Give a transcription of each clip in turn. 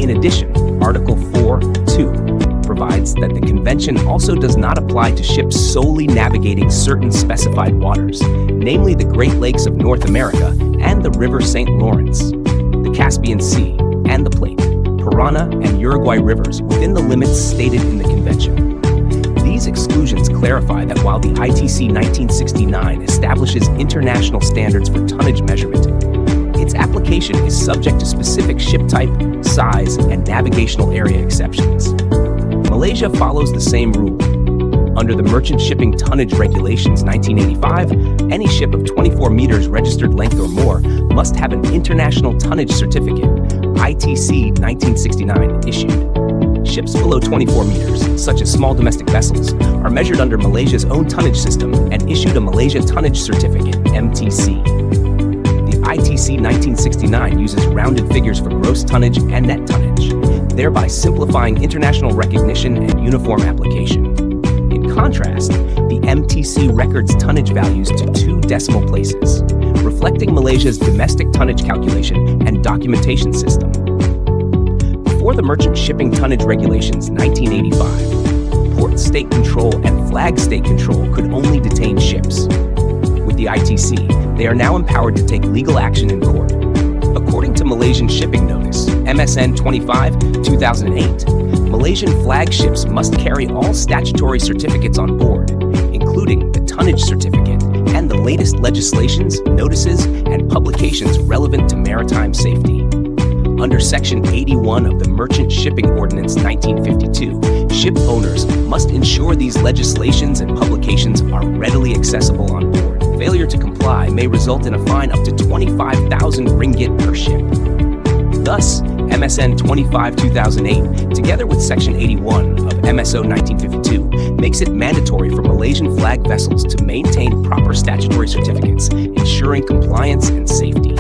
In addition, Article 4.2 provides that the Convention also does not apply to ships solely navigating certain specified waters, namely the Great Lakes of North America and the River St. Lawrence, the Caspian Sea, and the Plate, Parana, and Uruguay rivers within the limits stated in the Convention. These exclusions clarify that while the ITC 1969 establishes international standards for tonnage measurement, its application is subject to specific ship type, size, and navigational area exceptions. Malaysia follows the same rule. Under the Merchant Shipping Tonnage Regulations 1985, any ship of 24 meters registered length or more must have an International Tonnage Certificate, ITC 1969, issued. Ships below 24 meters, such as small domestic vessels, are measured under Malaysia's own tonnage system and issued a Malaysia Tonnage Certificate, MTC. The ITC 1969 uses rounded figures for gross tonnage and net tonnage, thereby simplifying international recognition and uniform application. In contrast, the MTC records tonnage values to 2 decimal places, reflecting Malaysia's domestic tonnage calculation and documentation system. Before the Merchant Shipping Tonnage Regulations 1985, port state control and flag state control could only detain ships. With the ITC, they are now empowered to take legal action in court. According to Malaysian Shipping Notice, MSN 25/2008, Malaysian flagships must carry all statutory certificates on board, including the tonnage certificate and the latest legislations, notices, and publications relevant to maritime safety. Under Section 81 of the Merchant Shipping Ordinance 1952, ship owners must ensure these legislations and publications are readily accessible on board. Failure to comply may result in a fine up to 25,000 ringgit per ship. Thus, MSN 25/2008, together with Section 81 of MSO 1952, makes it mandatory for Malaysian flag vessels to maintain proper statutory certificates, ensuring compliance and safety.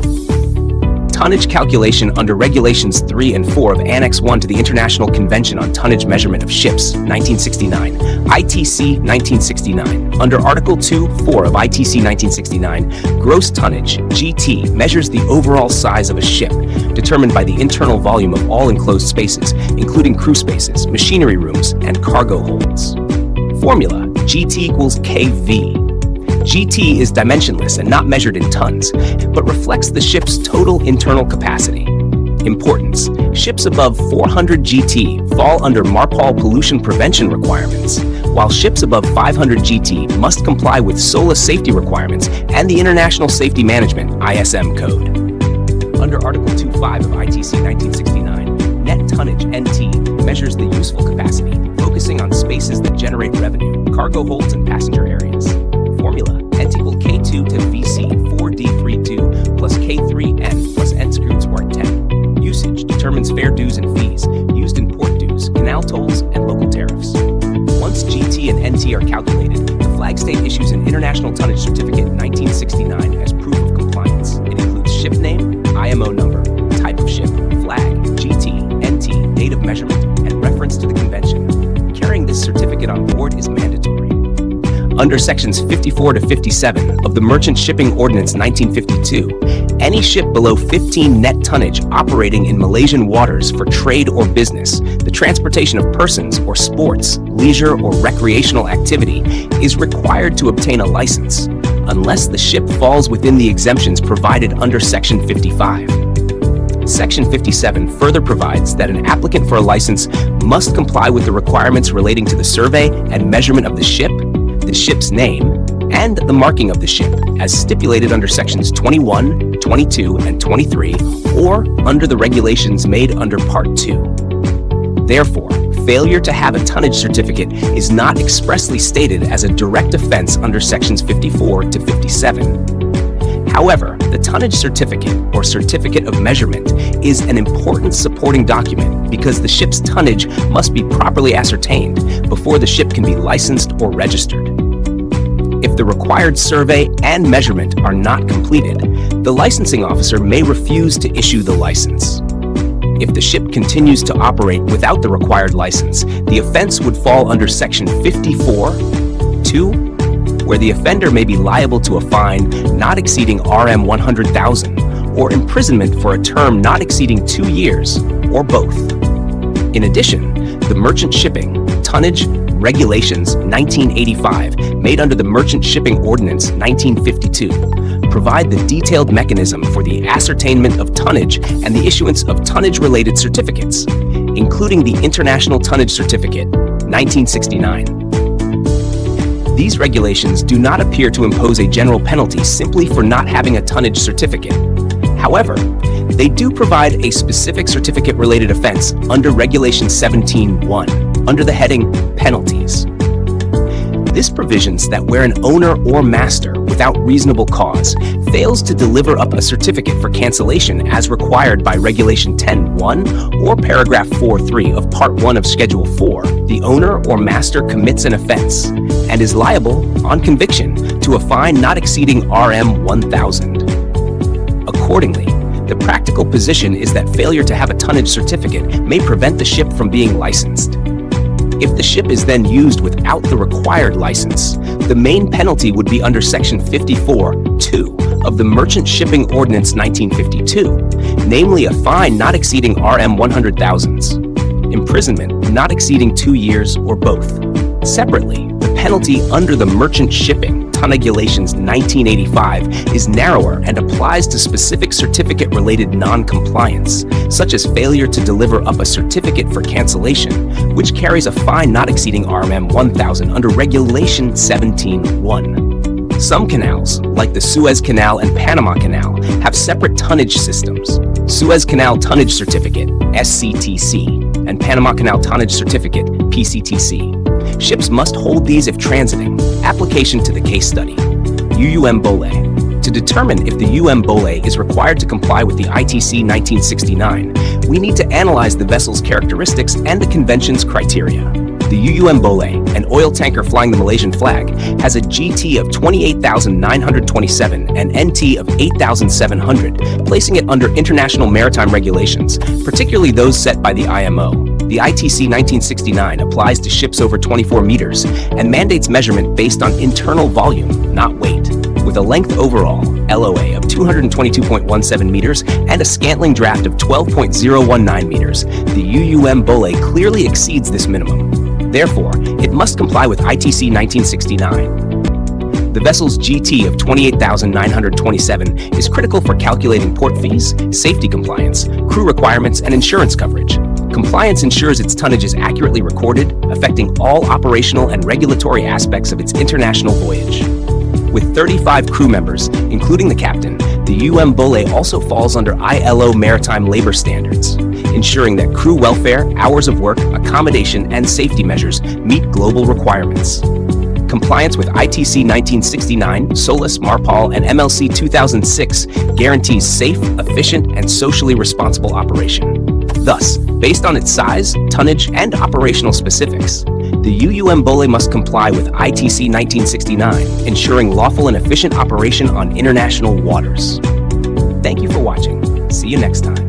Tonnage calculation under Regulations 3 and 4 of Annex 1 to the International Convention on Tonnage Measurement of Ships, 1969, ITC 1969. Under Article 2.4 of ITC 1969, gross tonnage, GT, measures the overall size of a ship, determined by the internal volume of all enclosed spaces, including crew spaces, machinery rooms, and cargo holds. Formula: GT equals KV. GT is dimensionless and not measured in tons, but reflects the ship's total internal capacity. Importance: ships above 400 GT fall under MARPOL pollution prevention requirements, while ships above 500 GT must comply with SOLAS safety requirements and the International Safety Management (ISM) code. Under Article 2.5 of ITC 1969, net tonnage (NT) measures the useful capacity, focusing on spaces that generate revenue, cargo holds, and passenger areas. Formula: NT equal K2 to VC 4D32 plus K3N plus N screwed squared 10. Usage determines fare dues and fees, used in port dues, canal tolls, and local tariffs. Once GT and NT are calculated, the flag state issues an International Tonnage Certificate 1969 as proof of compliance. It includes ship name, IMO number, type of ship, flag, GT, NT, date of measurement, and reference to the convention. Carrying this certificate on board is mandatory. Under Sections 54 to 57 of the Merchant Shipping Ordinance 1952, any ship below 15 net tonnage operating in Malaysian waters for trade or business, the transportation of persons or sports, leisure, or recreational activity is required to obtain a license, unless the ship falls within the exemptions provided under Section 55. Section 57 further provides that an applicant for a license must comply with the requirements relating to the survey and measurement of the ship's name, and the marking of the ship, as stipulated under Sections 21, 22, and 23, or under the regulations made under Part 2. Therefore, failure to have a tonnage certificate is not expressly stated as a direct offense under Sections 54 to 57. However, the tonnage certificate, or certificate of measurement, is an important supporting document because the ship's tonnage must be properly ascertained before the ship can be licensed or registered. If the required survey and measurement are not completed, the licensing officer may refuse to issue the license. If the ship continues to operate without the required license, the offense would fall under Section 54(2), where the offender may be liable to a fine not exceeding Rm 100,000 or imprisonment for a term not exceeding 2 years, or both. In addition, the Merchant Shipping Tonnage Regulations 1985, made under the Merchant Shipping Ordinance 1952, provide the detailed mechanism for the ascertainment of tonnage and the issuance of tonnage-related certificates, including the International Tonnage Certificate 1969. These regulations do not appear to impose a general penalty simply for not having a tonnage certificate. However, they do provide a specific certificate-related offense under Regulation 17(1), under the heading Penalties. This provisions that where an owner or master, without reasonable cause, fails to deliver up a certificate for cancellation as required by Regulation 10(1) or Paragraph 4.3 of Part 1 of Schedule 4, the owner or master commits an offense and is liable, on conviction, to a fine not exceeding Rm 1,000. Accordingly, the practical position is that failure to have a tonnage certificate may prevent the ship from being licensed. If the ship is then used without the required license, the main penalty would be under Section 54(2) of the Merchant Shipping Ordinance 1952, namely a fine not exceeding Rm 100,000, imprisonment not exceeding 2 years, or both. Separately, the penalty under the Merchant Shipping Tonnage-Regulations 1985 is narrower and applies to specific certificate-related non-compliance, such as failure to deliver up a certificate for cancellation, which carries a fine not exceeding Rm 1,000 under Regulation 17(1). Some canals, like the Suez Canal and Panama Canal, have separate tonnage systems. Suez Canal Tonnage Certificate, SCTC, and Panama Canal Tonnage Certificate, PCTC. Ships must hold these if transiting. Application to the case study. UUM Bole. To determine if the UM Bole is required to comply with the ITC 1969, we need to analyze the vessel's characteristics and the convention's criteria. The UUM Bole, an oil tanker flying the Malaysian flag, has a GT of 28,927 and NT of 8,700, placing it under international maritime regulations, particularly those set by the IMO. The ITC 1969 applies to ships over 24 meters and mandates measurement based on internal volume, not weight. With a length overall, LOA, of 222.17 meters and a scantling draft of 12.019 meters, the UUM Bole clearly exceeds this minimum. Therefore, it must comply with ITC 1969. The vessel's GT of 28,927 is critical for calculating port fees, safety compliance, crew requirements, and insurance coverage. Compliance ensures its tonnage is accurately recorded, affecting all operational and regulatory aspects of its international voyage. With 35 crew members, including the captain, the UM Bole also falls under ILO maritime labor standards, ensuring that crew welfare, hours of work, accommodation, and safety measures meet global requirements. Compliance with ITC 1969, SOLAS, MARPOL, and MLC 2006 guarantees safe, efficient, and socially responsible operation. Thus, based on its size, tonnage, and operational specifics, the UUM Bole must comply with ITC 1969, ensuring lawful and efficient operation on international waters. Thank you for watching. See you next time.